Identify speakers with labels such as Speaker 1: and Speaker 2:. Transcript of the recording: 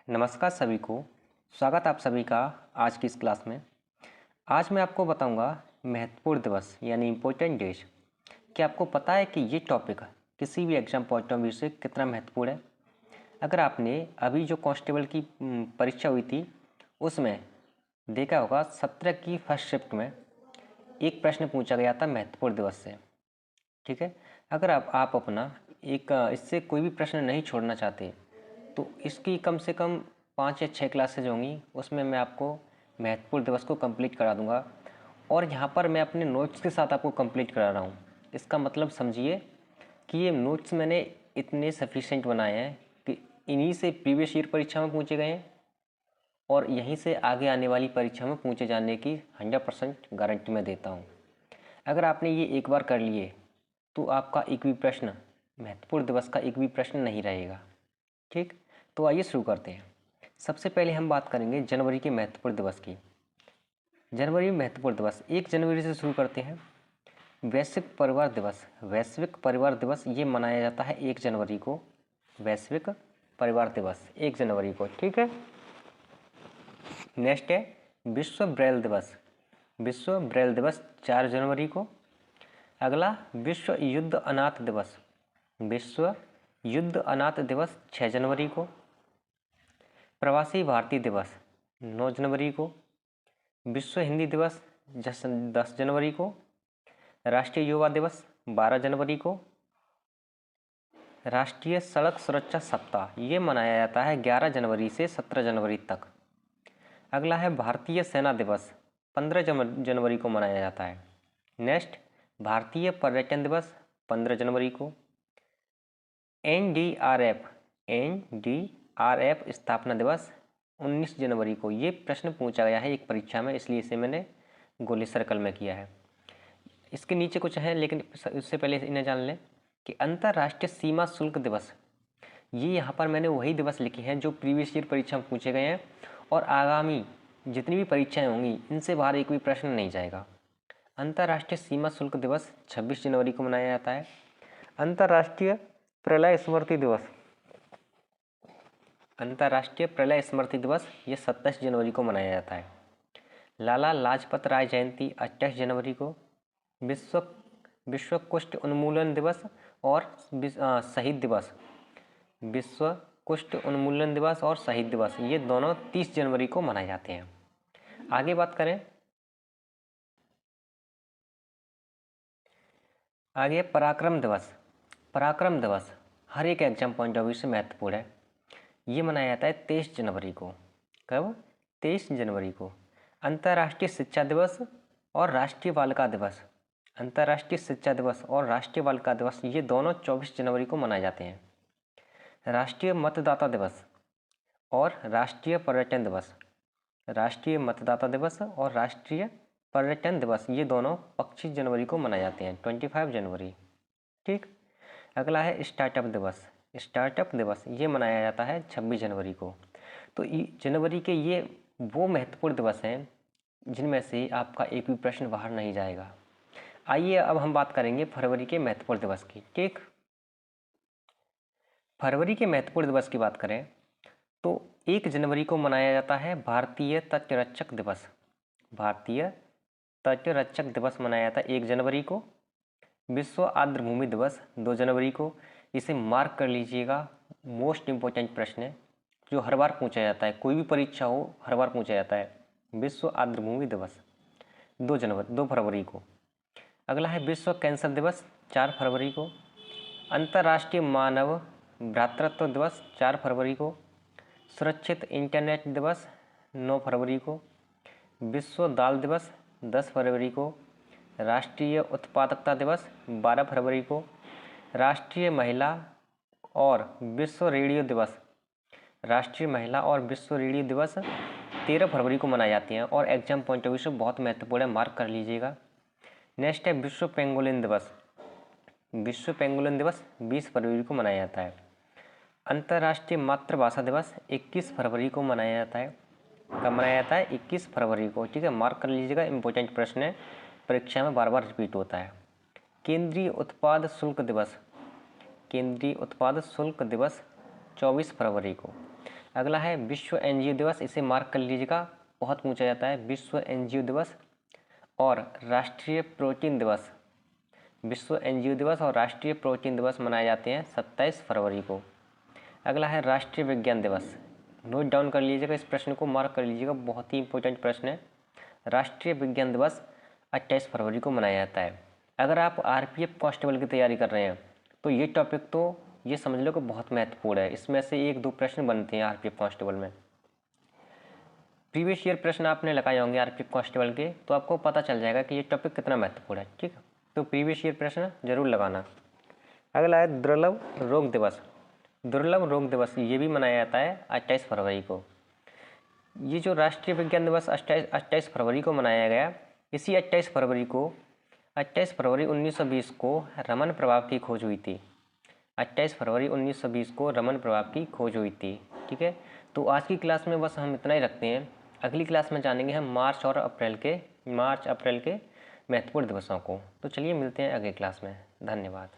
Speaker 1: नमस्कार सभी को। स्वागत आप सभी का आज की इस क्लास में। आज मैं आपको बताऊंगा महत्वपूर्ण दिवस यानी इम्पोर्टेंट डेज। क्या आपको पता है कि ये टॉपिक किसी भी एग्जाम पॉइंट ऑफ व्यू से कितना महत्वपूर्ण है? अगर आपने अभी जो कांस्टेबल की परीक्षा हुई थी उसमें देखा होगा 17 की फर्स्ट शिफ्ट में एक प्रश्न पूछा गया था महत्वपूर्ण दिवस से। ठीक है, अगर आप अपना इससे कोई भी प्रश्न नहीं छोड़ना चाहते तो इसकी कम से कम 5 या 6 क्लासेज होंगी, उसमें मैं आपको महत्वपूर्ण दिवस को कंप्लीट करा दूंगा। और यहाँ पर मैं अपने नोट्स के साथ आपको कंप्लीट करा रहा हूँ। इसका मतलब समझिए कि ये नोट्स मैंने इतने सफिशेंट बनाए हैं कि इन्हीं से प्रीवियस ईयर परीक्षा में पूछे गए हैं और यहीं से आगे आने वाली परीक्षा में पूछे जाने की 100% गारंटी मैं देता हूँ। अगर आपने ये एक बार कर लिए तो आपका एक भी प्रश्न, महत्वपूर्ण दिवस का एक भी प्रश्न नहीं रहेगा। ठीक, तो आइए शुरू करते हैं। सबसे पहले हम बात करेंगे जनवरी के महत्वपूर्ण दिवस की। जनवरी में महत्वपूर्ण दिवस 1 जनवरी से शुरू करते हैं। वैश्विक परिवार दिवस। वैश्विक परिवार दिवस ये मनाया जाता है 1 जनवरी को। वैश्विक परिवार दिवस 1 जनवरी को। ठीक है, नेक्स्ट है विश्व ब्रेल दिवस। विश्व ब्रेल दिवस 4 जनवरी को। अगला विश्व युद्ध अनाथ दिवस। विश्व युद्ध अनाथ दिवस 6 जनवरी को। प्रवासी भारतीय दिवस 9 जनवरी को। विश्व हिंदी दिवस 10 जनवरी को। राष्ट्रीय युवा दिवस 12 जनवरी को। राष्ट्रीय सड़क सुरक्षा सप्ताह ये मनाया जाता है 11 जनवरी से 17 जनवरी तक। अगला है भारतीय सेना दिवस 15 जनवरी को मनाया जाता है। नेक्स्ट भारतीय पर्यटन दिवस 15 जनवरी को। एनडीआरएफ स्थापना दिवस 19 जनवरी को। ये प्रश्न पूछा गया है एक परीक्षा में, इसलिए इसे मैंने गोली सर्कल में किया है। इसके नीचे कुछ है लेकिन उससे पहले इन्हें जान लें कि अंतर्राष्ट्रीय सीमा शुल्क दिवस। ये यहाँ पर मैंने वही दिवस लिखे हैं जो प्रीवियस ईयर परीक्षा में पूछे गए हैं और आगामी जितनी भी परीक्षाएं होंगी इनसे बाहर एक भी प्रश्न नहीं जाएगा। अंतर्राष्ट्रीय सीमा शुल्क दिवस 26 जनवरी को मनाया जाता है। अंतर्राष्ट्रीय प्रलय स्मृति दिवस। अंतर्राष्ट्रीय प्रलय स्मृति दिवस ये 27 जनवरी को मनाया जाता है। लाला लाजपत राय जयंती 28 जनवरी को। विश्व कुष्ठ उन्मूलन दिवस और शहीद दिवस। विश्व कुष्ठ उन्मूलन दिवस और शहीद दिवस ये दोनों 30 जनवरी को मनाए जाते हैं। आगे बात करें, आगे पराक्रम दिवस। पराक्रम दिवस हर एक एग्जाम पॉइंट ऑफ व्यू से महत्वपूर्ण है। ये मनाया जाता है 23 जनवरी को। कब? 23 जनवरी को। अंतर्राष्ट्रीय शिक्षा दिवस और राष्ट्रीय बालिका दिवस। अंतर्राष्ट्रीय शिक्षा दिवस और राष्ट्रीय बालिका दिवस ये दोनों 24 जनवरी को मनाए जाते हैं। राष्ट्रीय मतदाता दिवस और राष्ट्रीय पर्यटन दिवस। राष्ट्रीय मतदाता दिवस और राष्ट्रीय पर्यटन दिवस ये दोनों 25 जनवरी को मनाए जाते हैं, 25 जनवरी। ठीक, अगला है स्टार्टअप दिवस। स्टार्टअप दिवस ये मनाया जाता है 26 जनवरी को। तो जनवरी के ये वो महत्वपूर्ण दिवस हैं जिनमें से आपका एक भी प्रश्न बाहर नहीं जाएगा। आइए अब हम बात करेंगे फरवरी के महत्वपूर्ण दिवस की। ठीक, फरवरी के महत्वपूर्ण दिवस की बात करें तो 1 जनवरी को मनाया जाता है भारतीय तटरक्षक दिवस। भारतीय तटरक्षक दिवस मनाया जाता है 1 जनवरी को। विश्व आर्द्रभूमि दिवस 2 जनवरी को। इसे मार्क कर लीजिएगा, मोस्ट इम्पोर्टेंट प्रश्न है जो हर बार पूछा जाता है, कोई भी परीक्षा हो हर बार पूछा जाता है। विश्व आर्द्रभूमि दिवस 2 फरवरी को। अगला है विश्व कैंसर दिवस 4 फरवरी को। अंतर्राष्ट्रीय मानव भ्रातृत्व दिवस 4 फरवरी को। सुरक्षित इंटरनेट दिवस 9 फरवरी को। विश्व दाल दिवस 10 फरवरी को। राष्ट्रीय उत्पादकता दिवस 12 फरवरी को। राष्ट्रीय महिला और विश्व रेडियो दिवस। राष्ट्रीय महिला और विश्व रेडियो दिवस 13 फरवरी को मनाए जाते हैं और एग्जाम पॉइंट ऑफ व्यू से बहुत महत्वपूर्ण है, मार्क कर लीजिएगा। नेक्स्ट है विश्व पेंगोलिन दिवस। विश्व पेंगोलिन दिवस 20 फरवरी को मनाया जाता है। अंतर्राष्ट्रीय मातृभाषा दिवस 21 फरवरी को मनाया जाता है। कब मनाया जाता है? 21 फरवरी को। ठीक है, मार्क कर लीजिएगा, इंपॉर्टेंट प्रश्न है, परीक्षा में बार बार रिपीट होता है। केंद्रीय उत्पाद शुल्क दिवस। केंद्रीय उत्पाद शुल्क दिवस 24 फरवरी को। अगला है विश्व एनजीओ दिवस, इसे मार्क कर लीजिएगा, बहुत पूछा जाता है। विश्व एनजीओ दिवस और राष्ट्रीय प्रोटीन दिवस, विश्व एनजीओ दिवस और राष्ट्रीय प्रोटीन दिवस मनाए जाते हैं 27 फरवरी को। अगला है राष्ट्रीय विज्ञान दिवस, नोट डाउन कर लीजिएगा, इस प्रश्न को मार्क कर लीजिएगा, बहुत ही इंपॉर्टेंट प्रश्न है। राष्ट्रीय विज्ञान दिवस 28 फरवरी को मनाया जाता है। अगर आप आरपीएफ कांस्टेबल की तैयारी कर रहे हैं तो ये टॉपिक तो ये समझ लो कि बहुत महत्वपूर्ण है, इसमें से 1-2 प्रश्न बनते हैं आरपीएफ कांस्टेबल में। प्रीवियस ईयर प्रश्न आपने लगाए होंगे आरपीएफ कांस्टेबल के, तो आपको पता चल जाएगा कि ये टॉपिक कितना महत्वपूर्ण है। ठीक है, तो प्रीवियस ईयर प्रश्न जरूर लगाना। अगला है दुर्लभ रोग दिवस। दुर्लभ रोग दिवस ये भी मनाया जाता है 28 फरवरी को। ये जो राष्ट्रीय विज्ञान दिवस 28 फरवरी को मनाया गया, इसी 28 फरवरी 1920 को रमन प्रभाव की खोज हुई थी। 28 फरवरी 1920 को रमन प्रभाव की खोज हुई थी। ठीक है, तो आज की क्लास में बस हम इतना ही रखते हैं। अगली क्लास में जानेंगे हम मार्च अप्रैल के महत्वपूर्ण दिवसों को। तो चलिए मिलते हैं अगली क्लास में। धन्यवाद।